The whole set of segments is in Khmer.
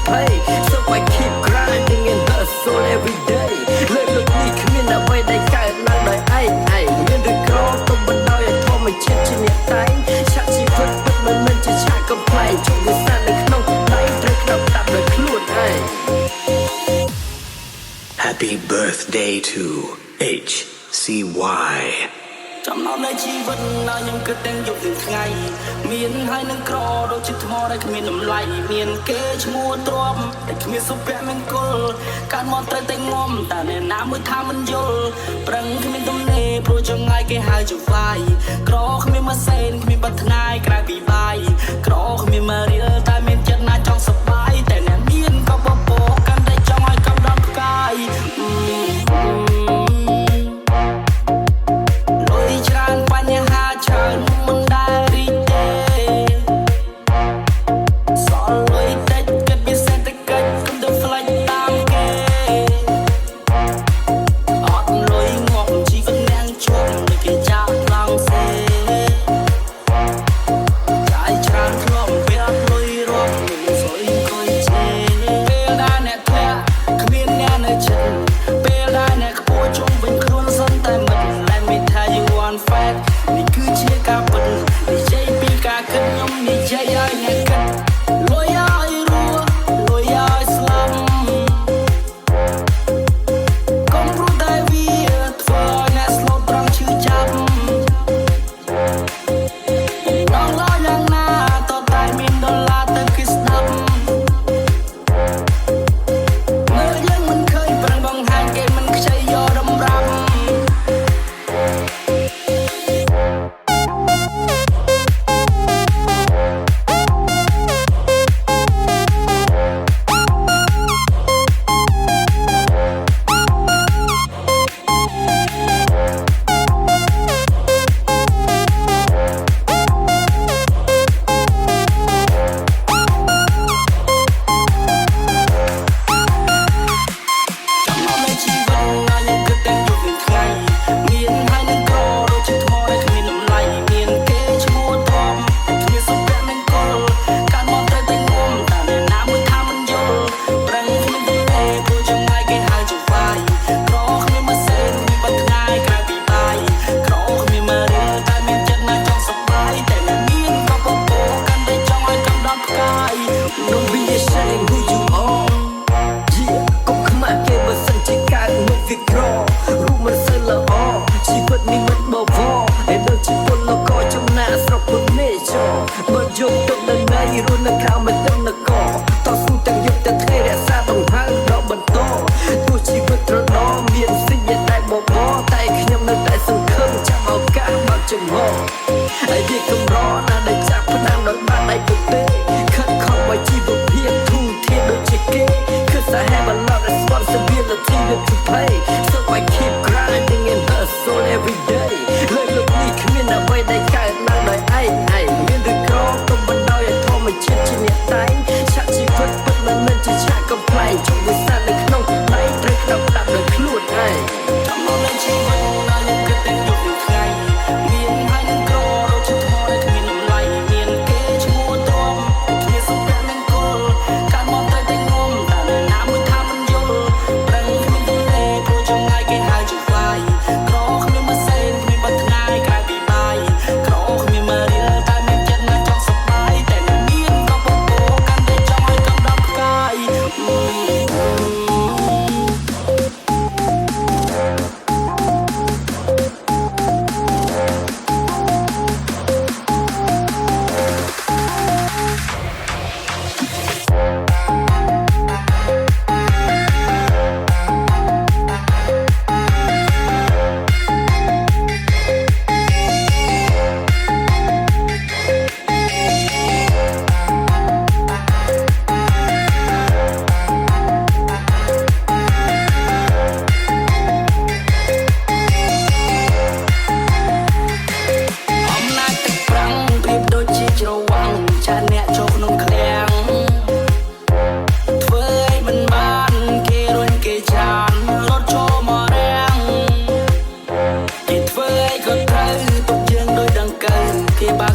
pay so I keep grinding and hustle every day លើកលោកនេះគ្មានអ្វីដែលកើតឡើងដោយឯងមានឬក្រទុំបណ្ដោយឲ្យធម្មជាតិជាអ្នកតែងឆាកជីវិតពិតមិនមែនជាឆាកកំ ប្លែងជុំវាសានៅក្នុងដៃត្រូវក្តាប់ដាក់ដោយខ្លួនឯង Happy birthday to HCY ចំណោមនៃជីវិតណាខ្ញុំគិតទាំងយប់ទាំងថ្ងៃមានហើយនឹងក្រដូចជាថ្មដែលគ្មានតម្លៃមានគេឈ្មោះទ្រាំតែគ្មានសុភមង្គលការមកត្រូវតែងំតែអ្នកណាមួយថាមិនយល់ប្រឹងគ្មានទំនេរព្រោះចង្អាយគេហៅជាវាយក្រគ្មានម៉ាសេនគ្មានបាត់ថ្ងាយក្រៅពីបាយក្រគ្មានមករៀលតែមានចិត្តណាចង់សប្បាយតែអ្នកមានក៏បបោកាន់តែចង់ឲ្យកំដរផ្កាយបញ្ហាច្រើនមិនដែលរីកទេសល់លុយតិចគិតពីសេដ្ឋកិច្ចគុំទៅផ្លាច់តាមគេអត់លុយងាប់ជីវិតអ្នកជុំដូចគេចាប់ឡងសេចាយច្រើនធ្លាប់ពេលអត់លុយរាប់មិនស្អុយអង្គុយជេរពេលដែលអ្នកធ្លាក់គ្មានអ្នកនៅជិតពេលដែលអ្នកខ្ពស់ជុំវិញខ្លួនសន្តែមិន Let me tell you one fact នេះគឺជាការពិតនិយាយពីការគិតខ្ញុំនិយាយឲ្យអ្នកគិតលុយឲ្យរស់លុយឲ្យស្លាប់កុំព្រោះតែវាធ្វើឲ្យអ្នកស្លូតត្រង់ឈឺចាប់ដល់ឡើយយ៉ាងណាតតែមានដុល្លារទៅគេស្ដាប់មើលយើងមិនឃើញប្រឹងបង្ហាញគេមិនខ្ចីយករំរាំ Don't be ashamed who you are Yeah កុំខ្មាស់គេបើសិនជាកើតមកវាក្ររូបមិនសូវល្អជីវិតនេះមិនបវរតែដូចជាពលករចំណាក់ស្រុកពុននេចបើយកទឹកនៅណៃរស់នៅក្រៅមិនដឹងនគរតស៊ូទាំងយប់ទាំងថ្ងៃរក្សាដង្ហើមដល់បន្តទោះជីវិតត្រដរមានสิ่ងដែលបបរតែខ្ញុំនៅតែសង្ឃឹមចាំឱកាសមកចំហហើយវាកម្រណាស់ដែលចាប់ផ្ដើមដោយបានដៃពុទេខិតខំឲ្យជីវភាពទូធាដូចជាគេ Cause I have a lot of responsibility to pay so I keep grinding and hustle every day លើកលោកនេះគ្មានអ្វីដែលកើតឡើងដោយឯងមានឬក្រទុំបណ្ដោយឲ្យធម្មជាតិជាអ្នកតែងឆាកជីវិតពិតមិនមែនជាឆាកកំ ប្លែងជុំវាសានៅក្នុងដៃត្រូវក្តាប់ដាក់ដោយខ្លួនឯងចំណងនៃជីវិតណាខ្ញុំគិតទាំងយប់ទាំងថ្ងៃមានហើយនឹងក្រដូចជាថ្មដែលគ្មានតម្លៃមានគេឈ្មោះទ្រាំគ្មានសុភមង្គលការមកត្រូវតែងំតែអ្នកណាមួយថាមិនយល់ប្រឹងគ្មានទំនេរព្រោះចង្អាយគេហៅជាវាយក្រគ្មានម៉ាសេនគ្មានបាត់ថ្ងាយក្រៅពីបាយក្រគ្មានមករៀលតែមានចិត្តណាចង់សប្បាយតែអ្នកមានក៏បបោកាន់តែចង់ឲ្យកំដរផ្កាយ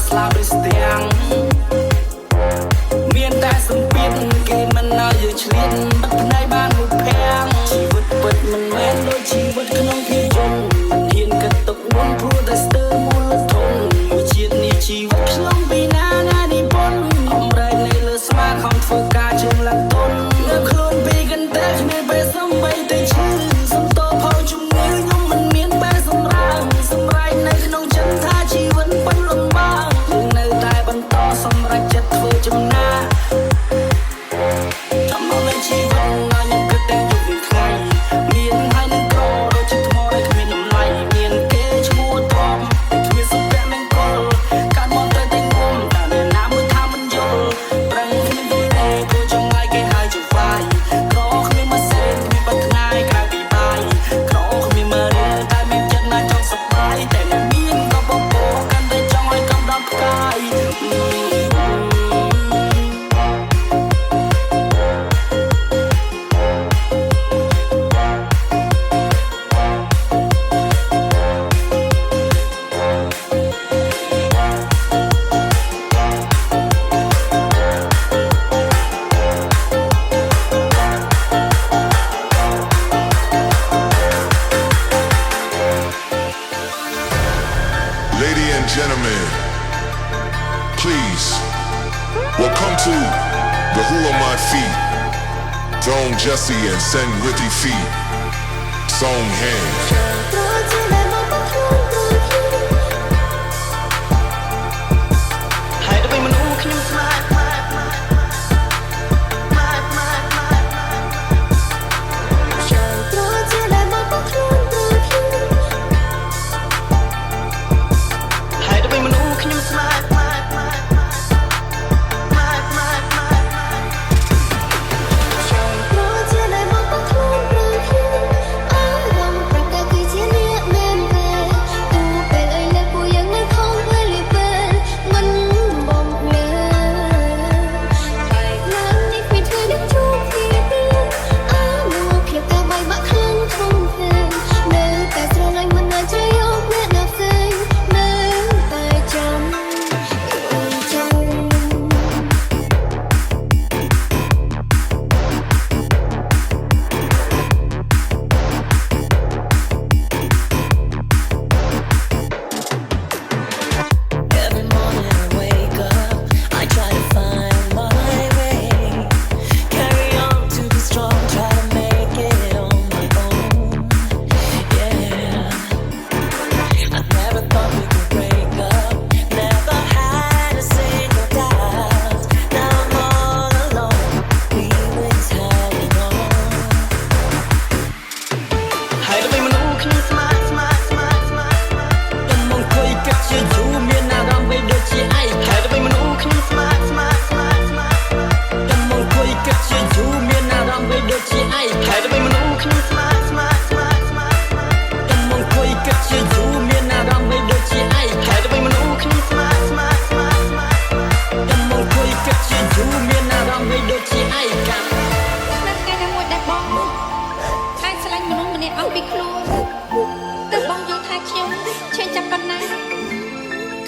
ស្លាប់ដូចស្ទាំងមានតែសម្ពាធគេមិនឲ្យ ឆ្លៀតបាត់ផ្នែកបានមួយភាំងជីវិតពិតមិនមែនដូចជីវិតក្នុងភាពយន្តមិនហ៊ានកាត់ទុកមុនព្រោះតែស្ទើរមូលធនមួយជាតិនេះជីវិតឆ្លងពីណានិពន្ធអំរែកនៅលើស្មាខំធ្វើការជាងឡើងទុននៅខ្លួនពីកន្តែគ្មានពេលសំបីតែឈឺសំតោផលជំងឺខ្ញុំមិនមានពេលសម្រាកសម្រែកនៅក្នុងចិត្តថាជីវិតមិនលំបាកយើងនៅតែបន្តសម្រេចចិត្តធ្វើចំណាកចាំមកលេងជីវិតណាខ្ញុំគិតតែយប់វិញថ្ងៃមានហើយនឹងក្រដូចជាថ្មដែលគ្មានតម្លៃមានគេឈ្មោះតបតែគ្មានសុភមង្គលកើតមកទៅតែងងំតែអ្នកណាមួយថាមិនយល់ប្រឹងគ្មានទេព្រោះចង់ឲ្យគេហើយជាវាយក្រគ្មានមកសេគ្មានបាត់ថ្ងៃក្រៅពីបាយក្រគ្មានមករៀនតែមានចិត្តណាចង់សប្បាយតែអ្នកមានក៏បបោកាន់តែចង់ឲ្យកំដរផ្កាយLadies and gentlemen, please welcome to the Who Are My Feet, Don Jesse and Sen Ricky Feet, Song Hands. ហើយទៅមនុស្សខ្ញុំស្មាតហើយទៅមនុស្សខ្ញុំស្មាត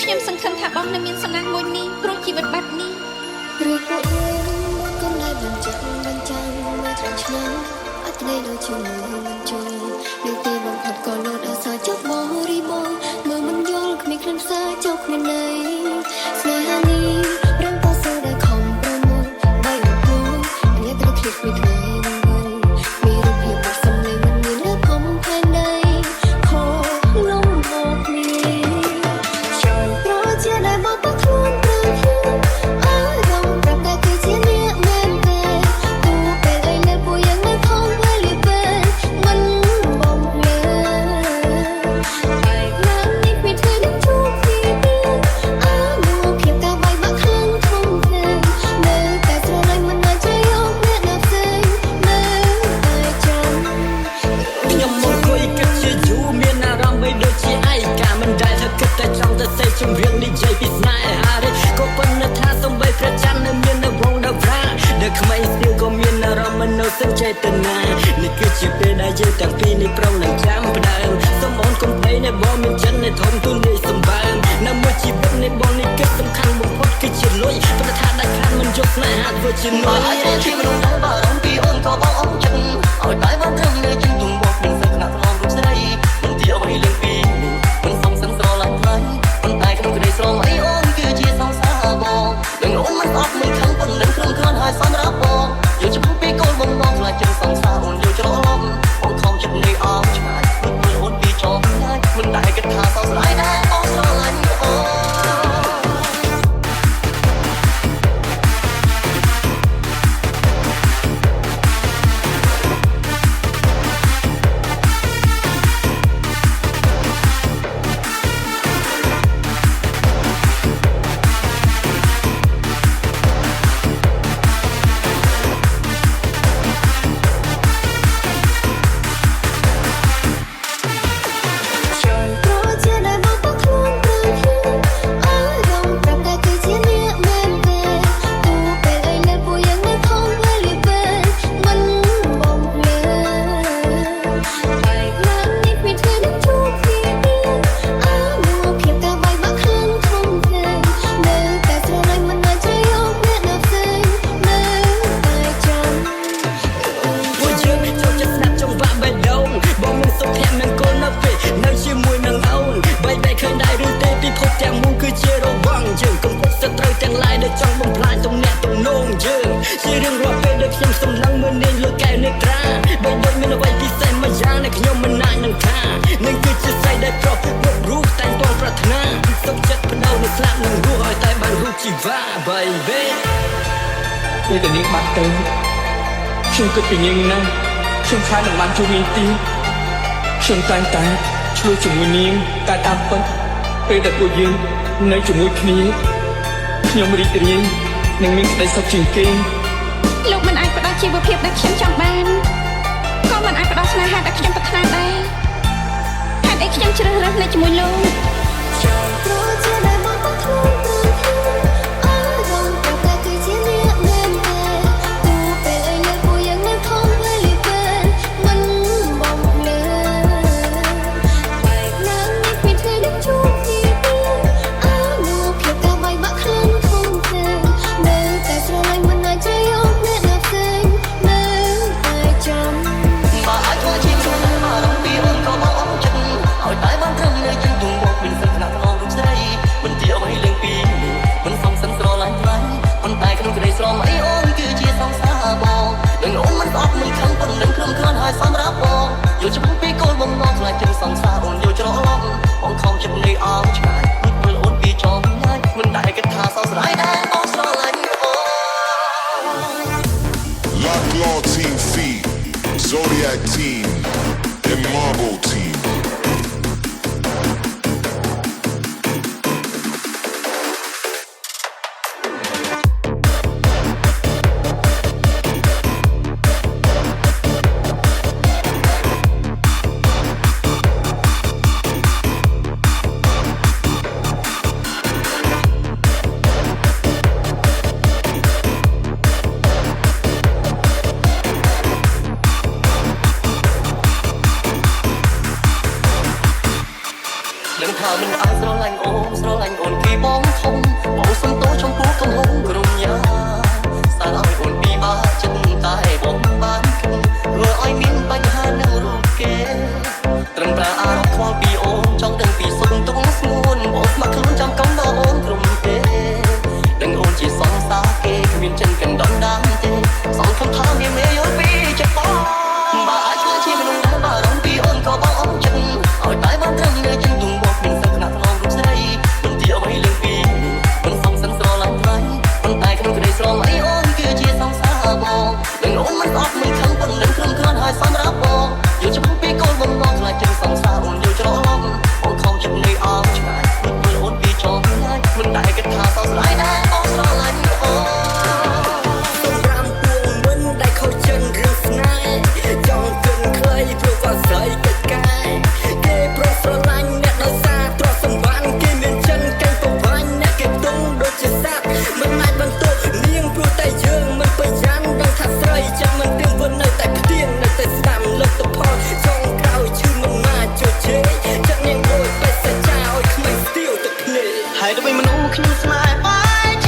ខ្ញុំសង្ឃឹមថាបងនឹងមានសំណាងមួយនេះព្រោះជីវិតបែបនេះឬពួកយើងកុំដែលបញ្ជាក់បញ្ចាំមួយត្រង់ឆ្នាំអត់ទេដូចជាមួយមិនចូលនៅទីបំផុតក៏លោតអសចប់បរិបូរណ៍មើលមិនយល់គ្មានគ្រាន់ផ្សាចប់គ្មានន័យស្នេហានេះរំពងសូដែលខំប្រមូលបីបំពងអញ្ញាត្រូវឃ្លៀតពីថ្ងៃមានរូបភាពបាត់សំឡេងមិនមានលើផំផែនដីខោលំហគ្នាជំរាបនិយាយពីស្នេហានេះក៏ប៉ុន្តែថាសំបីព្រះច័ន្ទនៅមាននៅវងដល់ប្រាដែលក្មេងស្ទៀវក៏មានអារម្មណ៍មិននៅសិនចេតនានេះគឺជាពេលដែលយើងទាំងពីរនេះប្រុងនឹងចាំផ្ដើមសូមអូនកុំភ័យនៅបងមានចិត្តនៅធំទូលាយសម្បើមនៅមួយជីវិតនៃបងនេះគិតសំខាន់បំផុតគឺជាលុយព្រោះថាដាច់ខាតមិនយក ស្នេហាធ្វើជានួន អាចជាមនុស្សដែលបារម្ភពីអូនក៏បងអស់ចិត្តឲ្យតែបានត្រឹមនៅជិះទុំមកមិនសឹកណាស់ឡងរូបស្រីមិនទីអ្វីលើពីមិនសំសិនស្រឡាញ់ថ្លៃប៉ុន្តែក្នុងក្តីស្រមៃអូនគឺជាសង្សារបងនឹងអូនមិនអត់មិនខឹងប៉ុន្តែគ្រាន់គ្រាន់ហើយសម្រាប់បងយកចំពោះពីកូនបងបងខ្លាចចិត្តសង្សារអូនយកច្រឡំអូនខំចិត្តនៃអងឆ្ងាយព្រោះអូនពីចង់ឆ្ងាយមិនដែលគិតថាសោកស្ដាយដែរអូនស្រឡាញ់អូន ចង់បំផ្លាញទំនាក់ទំនងយើងជារឿងរាល់ពេលដែលខ្ញុំសំឡឹងមើលនាងលើកែវនេត្រាបីដូចមានអ្វីពិសេសមួយយ៉ាងដែលខ្ញុំមិនអាចនឹងថានឹងគឺជាស្រីដែលប្រុសគ្រប់រូបតែងទាន់ប្រាថ្នាសុខចិត្តបដូរនឹងស្លាប់នឹងរស់ឲ្យតែបានរូបជីវ៉ា baby ពេលតែនាងបាត់ទៅខ្ញុំគិតពីនាងណាស់ខ្ញុំខ្លាចនឹងបានជួបនាងទៀតខ្ញុំតែងតែឆ្លោះជាមួយនាងតែតាមពិតពេលដែលពួកយើងនៅជាមួយគ្នាខ្ញុំរីករាយនឹងមានក្តីសុខជាងគេ លោកមិនអាចផ្ដល់ជីវភាពដែលខ្ញុំចង់បានក៏មិនអាចផ្ដល់ស្នេហាដែលខ្ញុំប្រាថ្នាដែរហេតុអីខ្ញុំជ្រើសរើសនៅជាមួយលោក ព្រោះជាដែលមកបោះខ្លួនអើរងប្រកាសគឺជាអ្នកមែនទេទូពេលឲ្យលើពួកយ៉ាងនៅខំវេលាពេលមិនបងលើបែកណាស់នេះពីថ្ងៃដែលជួបគ្នាអើមកភាពកាបាយបាក់ខ្លាំងធំធេងនៅតែស្រឡាញ់មិនអាចជ្រាបអ្នកណាផ្សេងនៅតែចាំ បើអាចធ្វើជាខ្លួនដែលបារម្ភពីអូនក៏បងអស់ចិត្តឲ្យតែបានត្រឹមនៅជិះទុំមកមិនសឹកណាស់ឡងរូបស្រីមិនទីអ្វីលើពីមិនសំសិនស្រឡាញ់ថ្លៃប៉ុន្តែក្នុងក្តីស្រមៃអូនគឺជាសង្សារបងនឹងអូនមិនអត់មិនខឹងប៉ុន្តែគ្រាន់គ្រាន់ហើយសម្រាប់បងយកចំពោះពីកូនបងមកខ្លាចចិត្តសង្សារអូនយកច្រឡំបងខំចិត្តនៃអងឆ្ងាយព្រោះអូនពីចង់ញ៉ាយមិនដែលគិតថាសោកស្ដាយដែរអូនស្រឡាញ់អូន Lock Law Team Feed, Zodiac Team, and Marble Team. Đừng thở mình aiស្រឡាញ់អូនពីបងធំបងសុំទោសចំពោះកំហុសក្រុមយ៉ាសារឲ្យអូនពីបាចិត្តតែបងបានធ្វើឲ្យមានបញ្ហានៅរូបគេត្រឹមប្រើអារម្មណ៍ខ្វល់ពីអូនចង់ដឹងពីសុខទុក្ខស្ងួនបងស្ម័គ្រខ្លួនចាំកំដរអូនក្រុមគេដឹងអូនជាសង្សារគេគ្មានចិនកណ្ដុនដាំទេសងខំថាមានមេយល់ពីចិត្តបងបើអាចធ្វើជាមនុស្សដែលបារម្ភពីអូនក៏បងអស់ចិត្តឲ្យតែបានត្រឹមនៅជិះទុំមកមិនសឹកណាស់ឡងរូបស្រីមិនទីអ្វីលើពីមិនសំសិនស្រឡាញ់ថ្លៃប៉ុន្តែក្នុងក្តីស្រមៃអូនគឺជាសង្សារបងនឹងអូនមិនអត់មិនខឹងប៉ុន្តែគ្រាន់គ្រាន់ហើយសម្រាប់បងយកចំពោះពីកូនបងមកខ្លាចចិត្តសង្សារអូនយកច្រឡំអូនខំចិត្តនៃអងឆ្ងាយព្រោះអូនពីចង់ញ៉ាយមិនដែលគិតថាសោកស្ដាយដែរអូនស្រឡាញ់អូន សម្រាប់ពួងមិនដែលខុសចិនរឿងស្នេហ៍ចង់គិនខ្លីព្រោះវាស្រីកិច្ចការគេប្រុសស្រឡាញ់អ្នកដោយសារទ្រព្យសម្បត្តិគេមានចិនកេងប្រវាញ់អ្នកគេទុំដូចជាសត្វមិនអាចបន្ទោនាងព្រោះតែយើងមិនប្រយ័ត្នដឹងថាស្រីចិត្តមិនទៀងវិននៅតែផ្ទៀងនៅតែស្ដាំលទ្ធផលចង់ក្រោយឈឺមិនមកជជែកចិត្តនាងដូចបេះសច្ចាឲ្យក្មេងស្ទៀវទឹកភ្នែក ហើយទៅវិញមនុស្សខ្ញុំស្នេហ៍បែក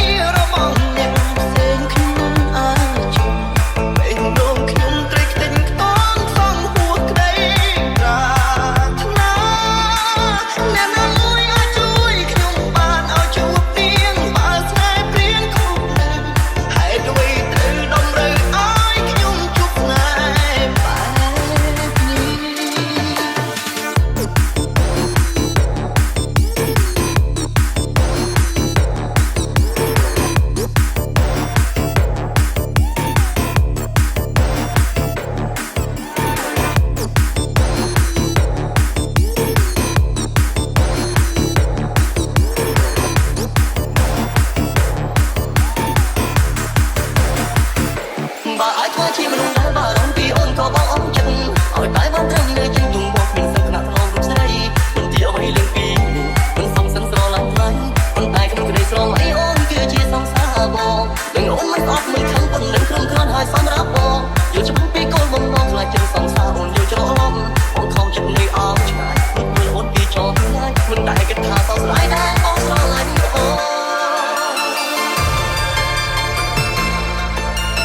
បើអាចធ្វើជាមនុស្សដែលបារម្ភពីអូនក៏បងអស់ចិត្តឲ្យតែបានត្រឹមនៅជាយំមកមានសក្តានុពលស្រីមិនទីអ្វីលើពីនេះមិនសំសិនស្រឡាញ់ថ្លៃប៉ុន្តែក្នុងក្តីស្រមៃអូនគឺជាសង្សារបងនឹងអូនមិនអត់មិនខឹងប៉ុណ្ណឹងក្រុមគ្រាន់ហើយសម្រាប់បងយល់ច្បាស់ពីកូនបំណងខ្លាចចិត្តសង្សារអូនយល់ច្រឡំអូនខំចិត្តនៅអោឆ្ងាយពេលអូនពីចោលថ្ងៃមិនដែលគិតថាសោកស្ដាយដែរអូនស្រឡាញ់អូន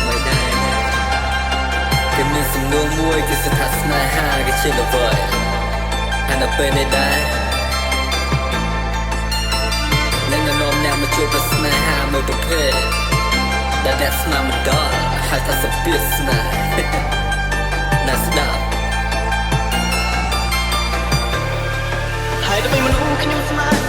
មិនដែរគេមានសំណួរមួយគឺស្ថាស្នេហាគេជាល្វើយហើយនៅពេលនេះដែរនឹងនាំអ្នកមកជួបស្នេហាមួយប្រភេទដែលអ្នកស្នាមិនដល់ហើយថាសពាស្នេហ៍ណាស្ដាប់ហើយដើម្បីមនុស្សខ្ញុំស្នេហ៍